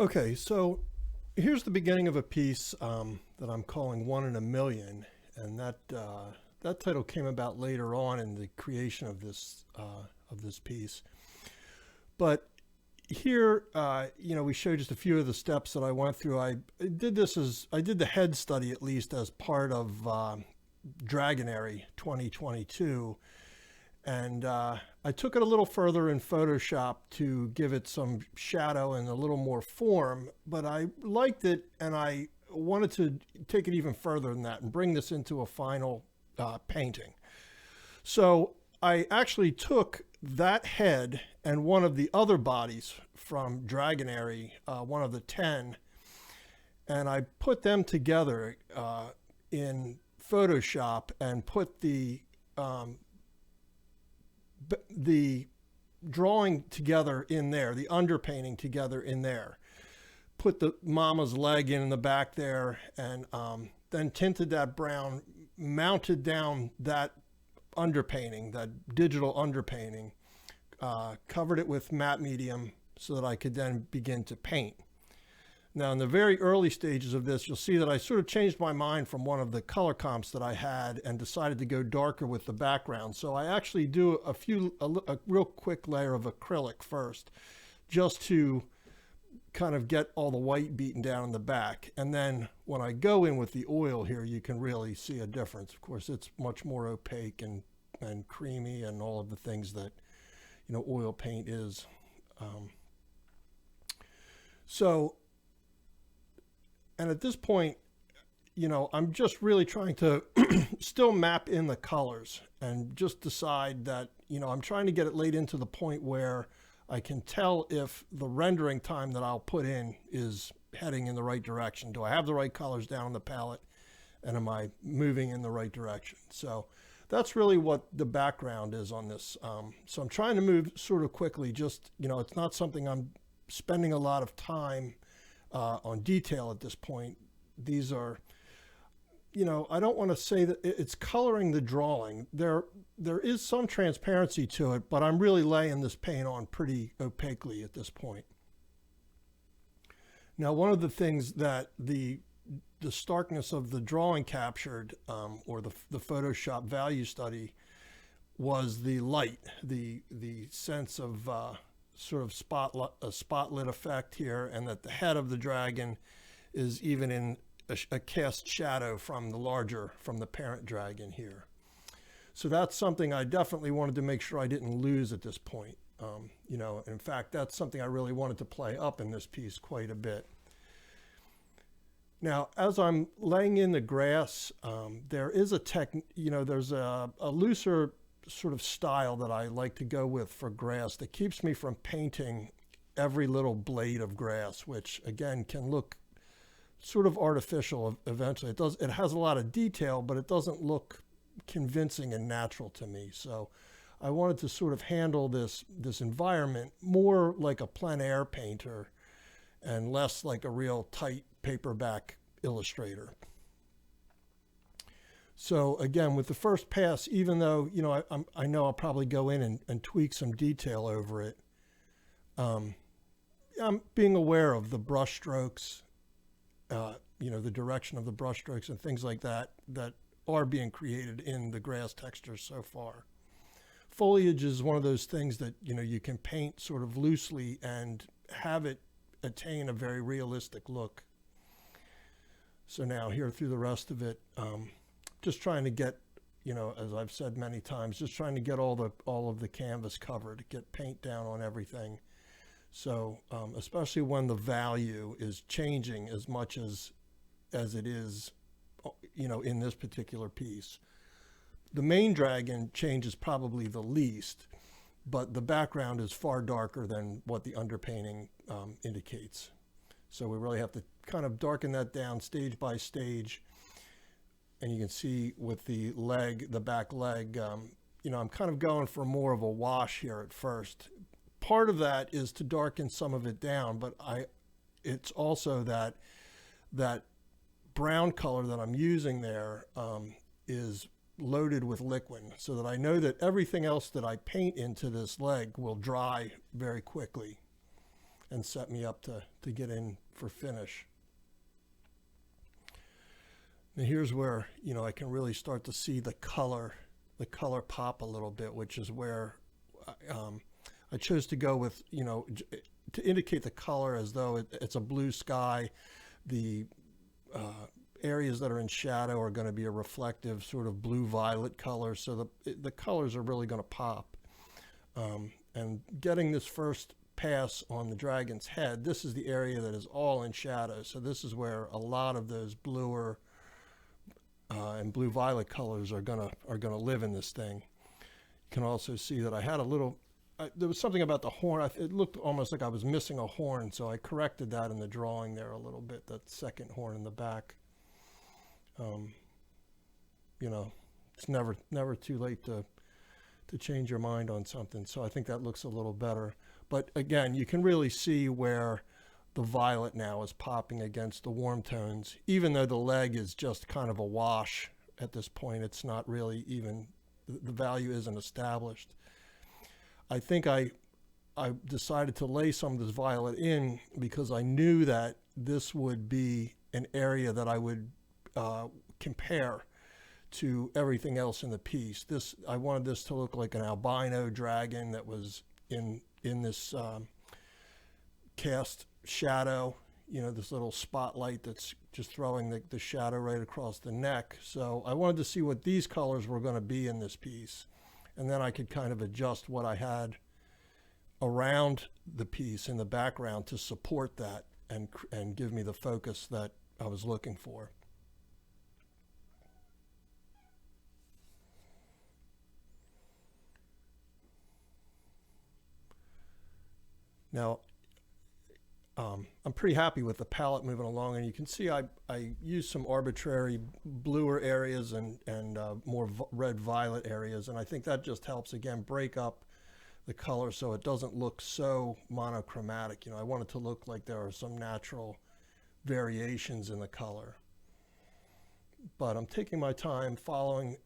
Okay, so here's the beginning of a piece that I'm calling One in a Million, and that title came about later on in the creation of this piece. But here, we showed just a few of the steps that I went through. I did the head study at least as part of Dragonary 2022. And I took it a little further in Photoshop to give it some shadow and a little more form, but I liked it and I wanted to take it even further than that and bring this into a final painting. So I actually took that head and one of the other bodies from Dragonary, one of the 10, and I put them together in Photoshop and put the drawing together in there, the underpainting together in there. Put the mama's leg in the back there, and then tinted that brown, mounted down that underpainting, that digital underpainting, covered it with matte medium so that I could then begin to paint. Now, in the very early stages of this, you'll see that I sort of changed my mind from one of the color comps that I had and decided to go darker with the background. So I actually do a real quick layer of acrylic first, just to kind of get all the white beaten down in the back. And then when I go in with the oil here, you can really see a difference. Of course, it's much more opaque and creamy and all of the things that, oil paint is. And at this point, I'm just really trying to still map in the colors and just decide that, I'm trying to get it laid into the point where I can tell if the rendering time that I'll put in is heading in the right direction. Do I have the right colors down on the palette, and am I moving in the right direction? So that's really what the background is on this. So I'm trying to move sort of quickly, just, it's not something I'm spending a lot of time on detail at this point. These are, I don't want to say that it's coloring the drawing. There is some transparency to it, but I'm really laying this paint on pretty opaquely at this point. Now, one of the things that the starkness of the drawing captured, or the Photoshop value study, was the light, the sense of sort of a spotlit effect here, and that the head of the dragon is even in a cast shadow from the parent dragon here. So that's something I definitely wanted to make sure I didn't lose at this point. In fact, that's something I really wanted to play up in this piece quite a bit. Now, as I'm laying in the grass, there is there's a looser sort of style that I like to go with for grass that keeps me from painting every little blade of grass, which again can look sort of artificial eventually. It has a lot of detail, but it doesn't look convincing and natural to me. So I wanted to sort of handle this environment more like a plein air painter and less like a real tight paperback illustrator. So again, with the first pass, even though, I know I'll probably go in and tweak some detail over it, I'm being aware of the brush strokes, the direction of the brush strokes and things like that are being created in the grass textures so far. Foliage is one of those things that, you can paint sort of loosely and have it attain a very realistic look. So now here through the rest of it, just trying to get, as I've said many times, just trying to get all of the canvas covered, get paint down on everything. So especially when the value is changing as much as it is, in this particular piece. The main dragon changes probably the least, but the background is far darker than what the underpainting indicates. So we really have to kind of darken that down stage by stage. And you can see with the back leg, I'm kind of going for more of a wash here at first. Part of that is to darken some of it down, but it's also that brown color that I'm using there is loaded with liquid, so that I know that everything else that I paint into this leg will dry very quickly. and set me up to get in for finish. And here's where, I can really start to see the color pop a little bit, which is where I chose to go with, to indicate the color as though it's a blue sky. The areas that are in shadow are going to be a reflective sort of blue-violet color, so the colors are really going to pop. And getting this first pass on the dragon's head, this is the area that is all in shadow, so this is where a lot of those bluer and blue-violet colors are gonna live in this thing. You can also see that I had there was something about the horn. It looked almost like I was missing a horn, so I corrected that in the drawing there a little bit, that second horn in the back. It's never too late to change your mind on something, so I think that looks a little better. But again, you can really see where the violet now is popping against the warm tones, even though the leg is just kind of a wash at this point. It's not really even, the value isn't established. I think I decided to lay some of this violet in because I knew that this would be an area that I would compare to everything else in the piece. I wanted this to look like an albino dragon that was in this cast shadow, this little spotlight that's just throwing the shadow right across the neck. So I wanted to see what these colors were going to be in this piece, and then I could kind of adjust what I had around the piece in the background to support that and give me the focus that I was looking for. Now, I'm pretty happy with the palette moving along, and you can see I used some arbitrary bluer areas and more red-violet areas, and I think that just helps, again, break up the color so it doesn't look so monochromatic. I want it to look like there are some natural variations in the color. But I'm taking my time following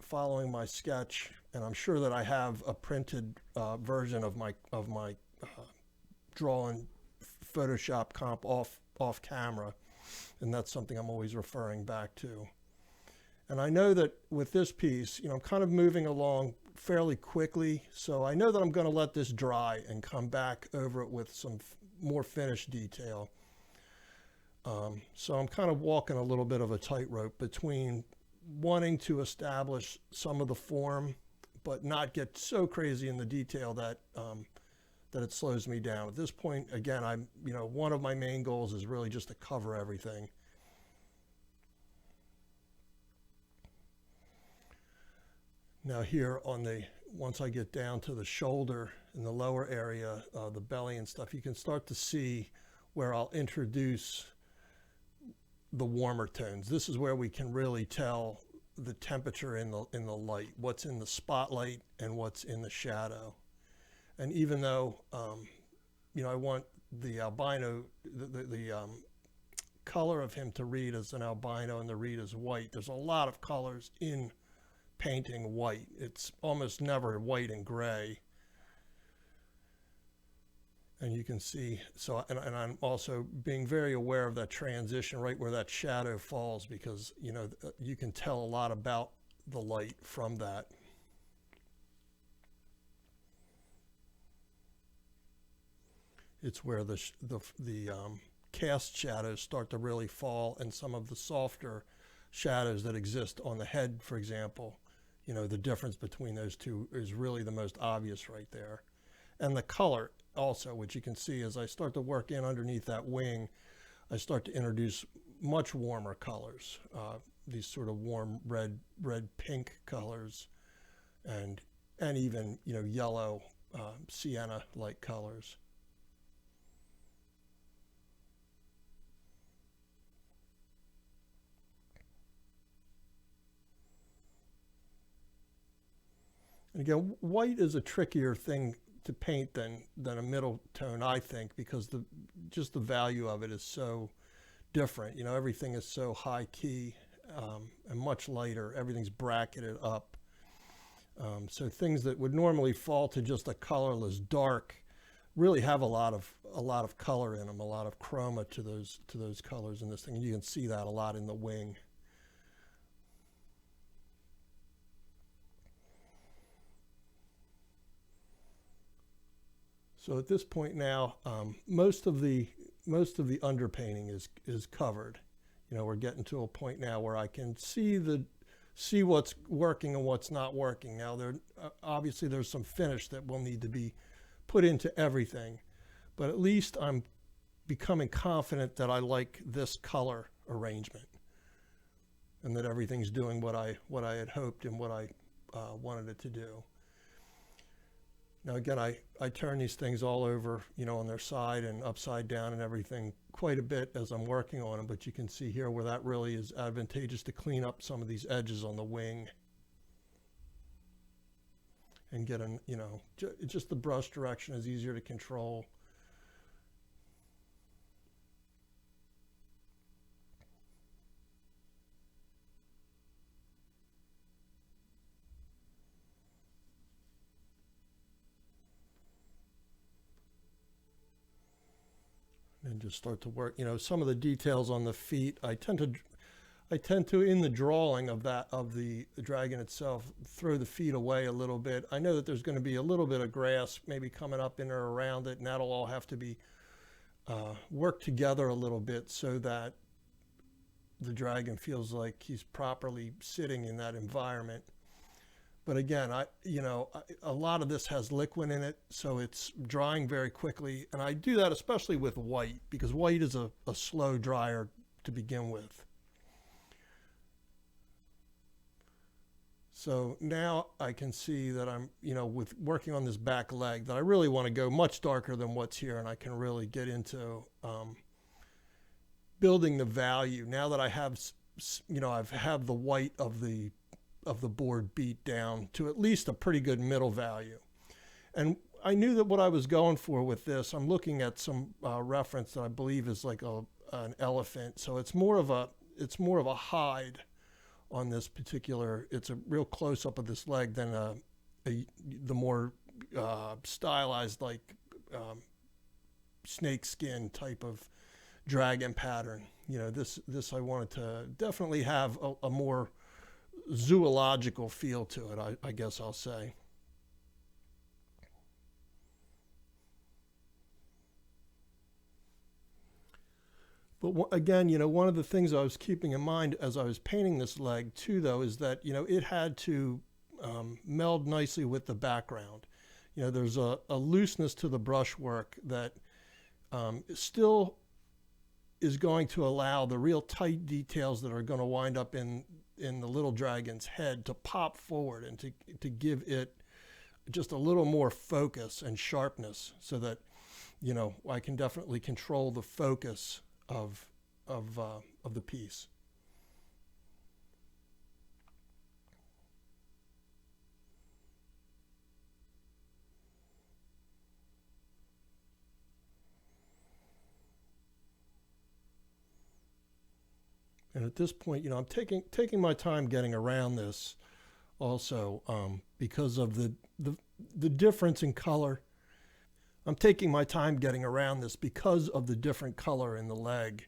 my sketch, and I'm sure that I have a printed version of my drawn Photoshop comp off camera, and that's something I'm always referring back to. And I know that with this piece, I'm kind of moving along fairly quickly, so I know that I'm going to let this dry and come back over it with some more finished detail. So I'm kind of walking a little bit of a tightrope between wanting to establish some of the form, but not get so crazy in the detail that it slows me down. At this point, again, one of my main goals is really just to cover everything. Now here once I get down to the shoulder in the lower area, the belly and stuff, you can start to see where I'll introduce the warmer tones. This is where we can really tell the temperature in the light, what's in the spotlight and what's in the shadow. And even though, I want the albino, the color of him to read as an albino and to read as white, there's a lot of colors in painting white. It's almost never white and gray. And you can see, so, and I'm also being very aware of that transition right where that shadow falls, because, you can tell a lot about the light from that. It's where the cast shadows start to really fall, and some of the softer shadows that exist on the head, for example, the difference between those two is really the most obvious right there. And the color also, which you can see as I start to work in underneath that wing, I start to introduce much warmer colors, these sort of warm red pink colors, and even yellow sienna like colors. And again, white is a trickier thing to paint than a middle tone, I think, because just the value of it is so different. Everything is so high key and much lighter. Everything's bracketed up. So things that would normally fall to just a colorless dark really have a lot of color in them, a lot of chroma to those colors in this thing. And you can see that a lot in the wing. So at this point now, most of the underpainting is covered. You know, we're getting to a point now where I can see what's working and what's not working. Now, obviously there's some finish that will need to be put into everything, but at least I'm becoming confident that I like this color arrangement and that everything's doing what I had hoped and what I wanted it to do. Now again, I turn these things all over, you know, on their side and upside down and everything quite a bit as I'm working on them, but you can see here where that really is advantageous to clean up some of these edges on the wing and get you know, just the brush direction is easier to control. And just start to work, you know, some of the details on the feet. I tend to in the drawing of the dragon itself, throw the feet away a little bit. I know that there's going to be a little bit of grass maybe coming up in or around it, and that'll all have to be worked together a little bit so that the dragon feels like he's properly sitting in that environment. But again, a lot of this has liquid in it, so it's drying very quickly. And I do that especially with white, because white is a slow dryer to begin with. So now I can see that I'm, you know, with working on this back leg, that I really want to go much darker than what's here, and I can really get into building the value. Now that I have, you know, I've had the white of the board beat down to at least a pretty good middle value. And I knew that what I was going for with this, I'm looking at some reference that I believe is like an elephant. So it's more of a hide on this particular, it's a real close up of this leg than the more stylized, like snake skin type of dragon pattern. You know, this I wanted to definitely have a more zoological feel to it, I guess I'll say. But again, you know, one of the things I was keeping in mind as I was painting this leg too, though, is that, you know, it had to meld nicely with the background. You know, there's a looseness to the brushwork that still is going to allow the real tight details that are going to wind up in the little dragon's head to pop forward and to give it just a little more focus and sharpness, so that, you know, I can definitely control the focus of the piece. And at this point, you know, I'm taking my time getting around this also because of the difference in color. I'm taking my time getting around this because of the different color in the leg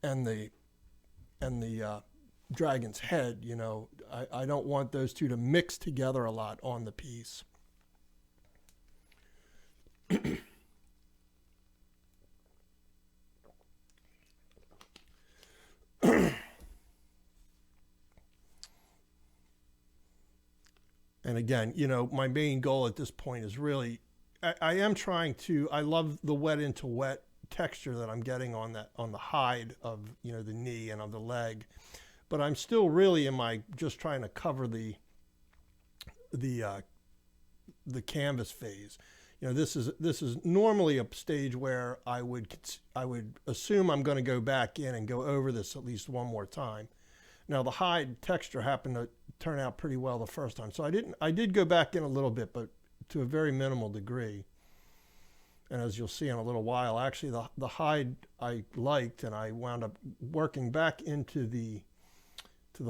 and the dragon's head. You know, I don't want those two to mix together a lot on the piece. And again, you know, my main goal at this point is really, I am trying to, I love the wet into wet texture that I'm getting on the hide of, you know, the knee and of the leg, but I'm still really just trying to cover the canvas phase. You know, this is normally a stage where I would assume I'm going to go back in and go over this at least one more time. Now the hide texture happened to turn out pretty well the first time, so I did go back in a little bit, but to a very minimal degree. And as you'll see in a little while, actually the hide I liked, and I wound up working back into the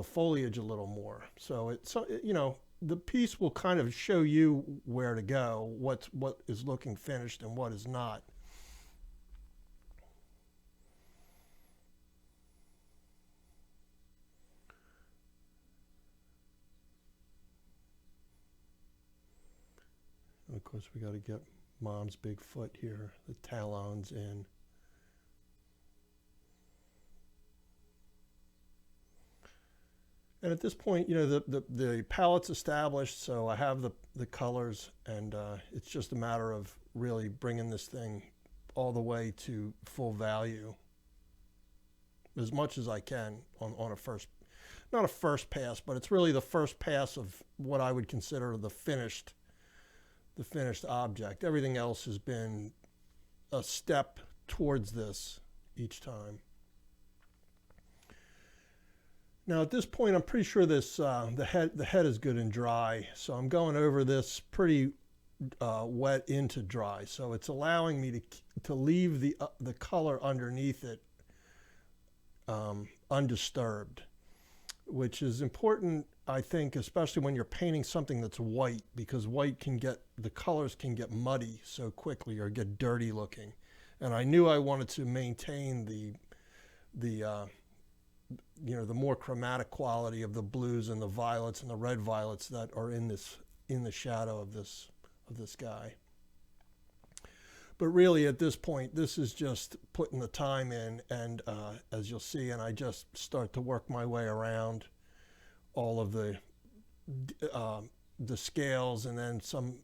foliage a little more. So you know, the piece will kind of show you where to go, what is looking finished and what is not. And of course, we got to get Mom's big foot here, the talons in. And at this point, you know, the palette's established, so I have the colors, and it's just a matter of really bringing this thing all the way to full value as much as I can on a first, not a first pass, but it's really the first pass of what I would consider the finished object. Everything else has been a step towards this each time. Now at this point, I'm pretty sure this the head is good and dry, so I'm going over this pretty wet into dry. So it's allowing me to leave the color underneath it undisturbed, which is important, I think, especially when you're painting something that's white, because white the colors can get muddy so quickly or get dirty looking. And I knew I wanted to maintain the the more chromatic quality of the blues and the violets and the red violets that are in the shadow of this guy. But really at this point, this is just putting the time in, and as you'll see, and I just start to work my way around all of the scales, and then some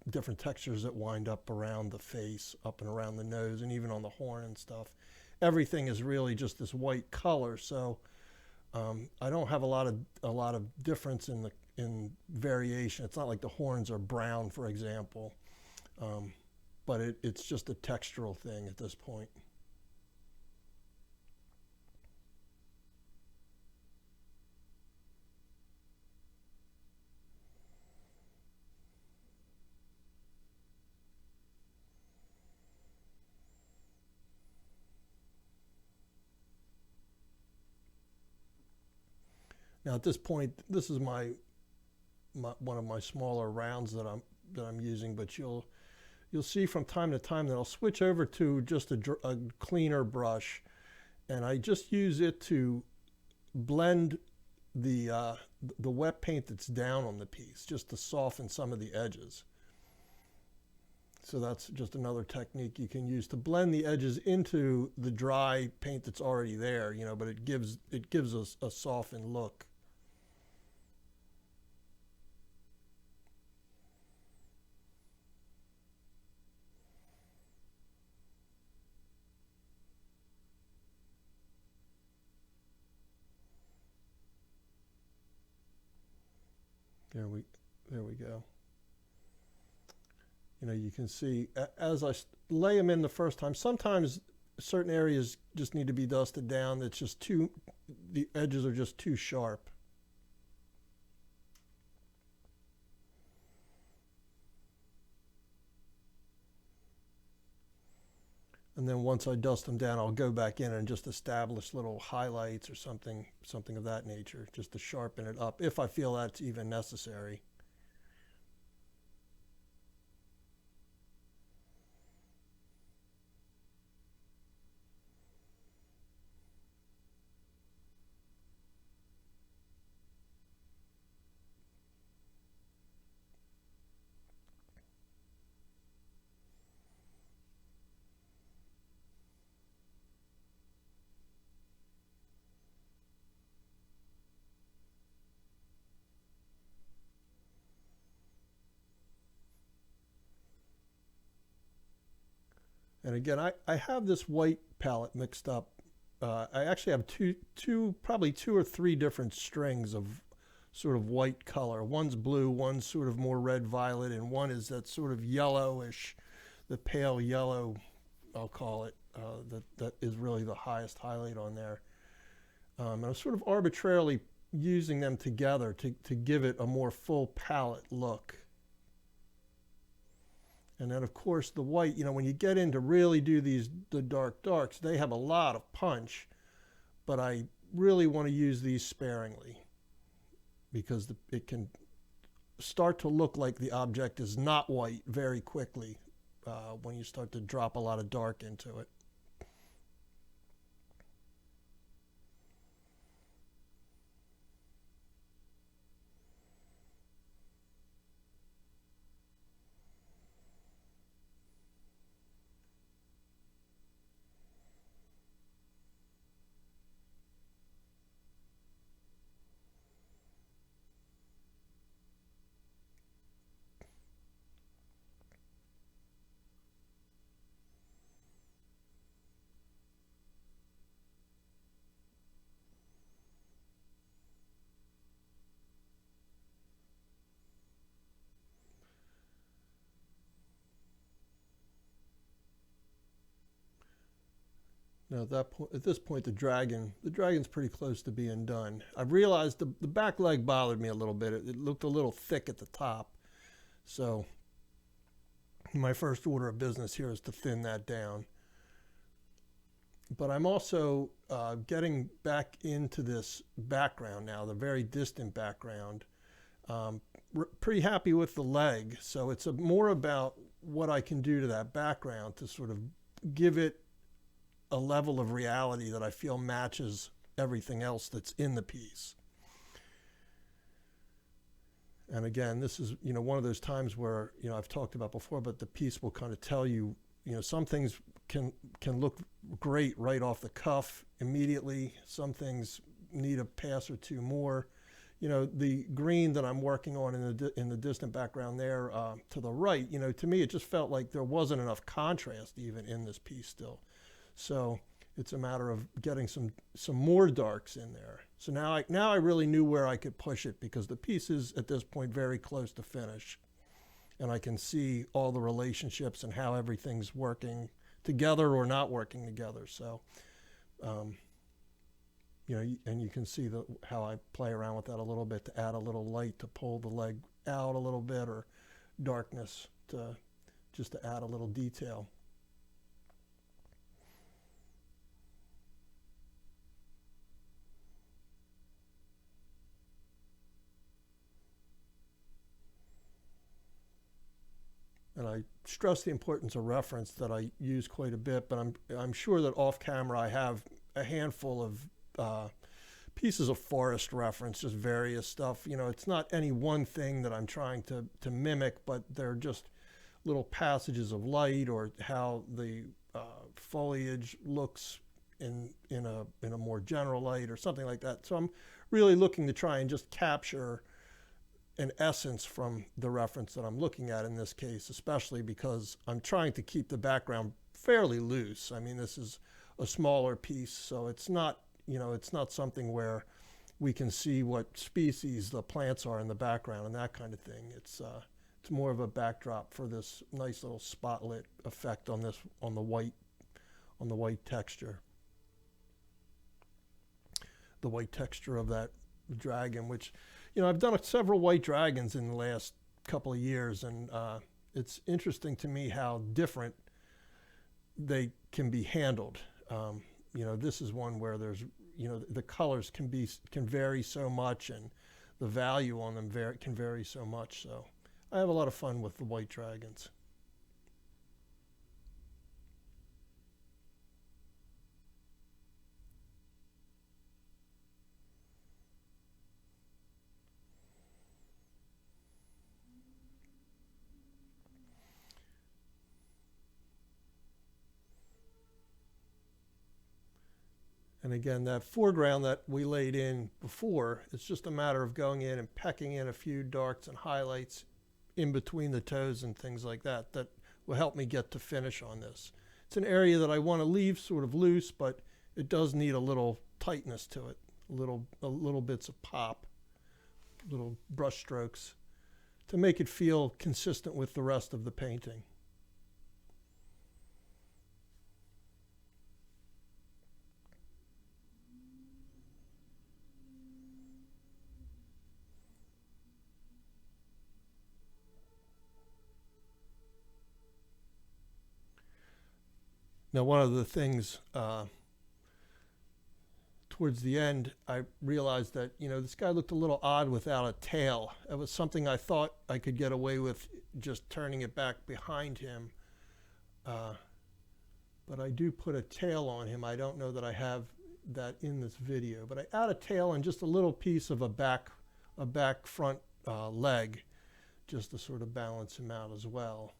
different textures that wind up around the face, up and around the nose, and even on the horn and stuff. Everything is really just this white color, so I don't have a lot of difference in variation. It's not like the horns are brown, for example, but it's just a textural thing at this point. Now at this point, this is my one of my smaller rounds that I'm using, but you'll see from time to time that I'll switch over to just a cleaner brush, and I just use it to blend the wet paint that's down on the piece, just to soften some of the edges. So that's just another technique you can use to blend the edges into the dry paint that's already there, but it gives us a softened look. There we go. You can see as I lay them in the first time, sometimes certain areas just need to be dusted down. It's just the edges are just too sharp. And then once I dust them down, I'll go back in and just establish little highlights or something of that nature, just to sharpen it up, if I feel that's even necessary. And again, I have this white palette mixed up. I actually have probably two or three different strings of sort of white color. One's blue, one's sort of more red violet, and one is that sort of yellowish, the pale yellow, I'll call it, that is really the highest highlight on there. And I'm sort of arbitrarily using them together to give it a more full palette look. And then, of course, the white, when you get in to really do the dark darks, they have a lot of punch, but I really want to use these sparingly. because it can start to look like the object is not white very quickly when you start to drop a lot of dark into it. Now at this point, the dragon's pretty close to being done. I've realized the back leg bothered me a little bit. It looked a little thick at the top. So my first order of business here is to thin that down. But I'm also getting back into this background now, the very distant background. Pretty happy with the leg. So it's more about what I can do to that background to sort of give it a level of reality that I feel matches everything else that's in the piece. And again, this is, one of those times where, I've talked about before, but the piece will kind of tell you, some things can look great right off the cuff immediately. Some things need a pass or two more. The green that I'm working on in the distant background there to the right, to me, it just felt like there wasn't enough contrast even in this piece still. So it's a matter of getting some more darks in there. So now I really knew where I could push it, because the piece is at this point very close to finish, and I can see all the relationships and how everything's working together or not working together. So, and you can see how I play around with that a little bit to add a little light to pull the leg out a little bit, or darkness just to add a little detail. And I stress the importance of reference that I use quite a bit, but I'm sure that off camera I have a handful of pieces of forest reference, just various stuff. It's not any one thing that I'm trying to mimic, but they're just little passages of light, or how the foliage looks in a more general light, or something like that. So I'm really looking to try and just capture an essence from the reference that I'm looking at in this case, especially because I'm trying to keep the background fairly loose. I mean, this is a smaller piece, so it's not, it's not something where we can see what species the plants are in the background and that kind of thing. It's more of a backdrop for this nice little spotlit effect on the white texture. The white texture of that dragon, which, I've done several white dragons in the last couple of years, and it's interesting to me how different they can be handled. This is one where there's, the colors can vary so much, and the value on them can vary so much. So I have a lot of fun with the white dragons. And again, that foreground that we laid in before, it's just a matter of going in and pecking in a few darks and highlights in between the toes and things like that will help me get to finish on this. It's an area that I want to leave sort of loose, but it does need a little tightness to it, a little bits of pop, little brush strokes to make it feel consistent with the rest of the painting. Now, one of the things towards the end, I realized that, this guy looked a little odd without a tail. It was something I thought I could get away with just turning it back behind him. But I do put a tail on him. I don't know that I have that in this video, but I add a tail and just a little piece of a back front leg, just to sort of balance him out as well.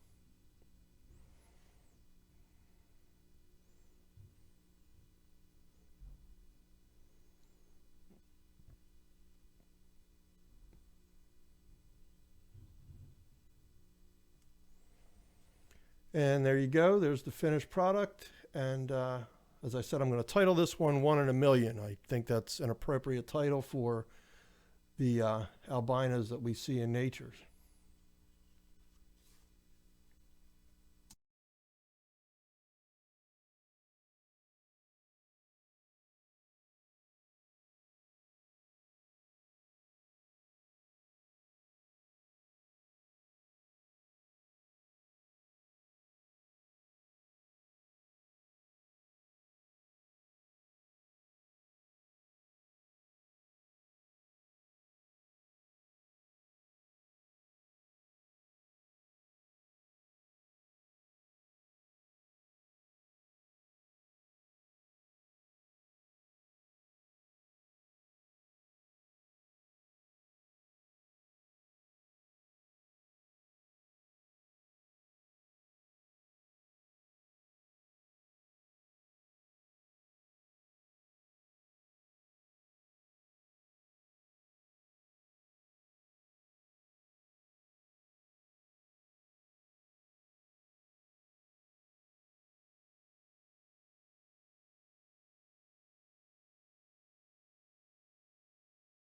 And there you go. There's the finished product. And as I said, I'm going to title this one 1 in a Million. I think that's an appropriate title for the albinos that we see in nature.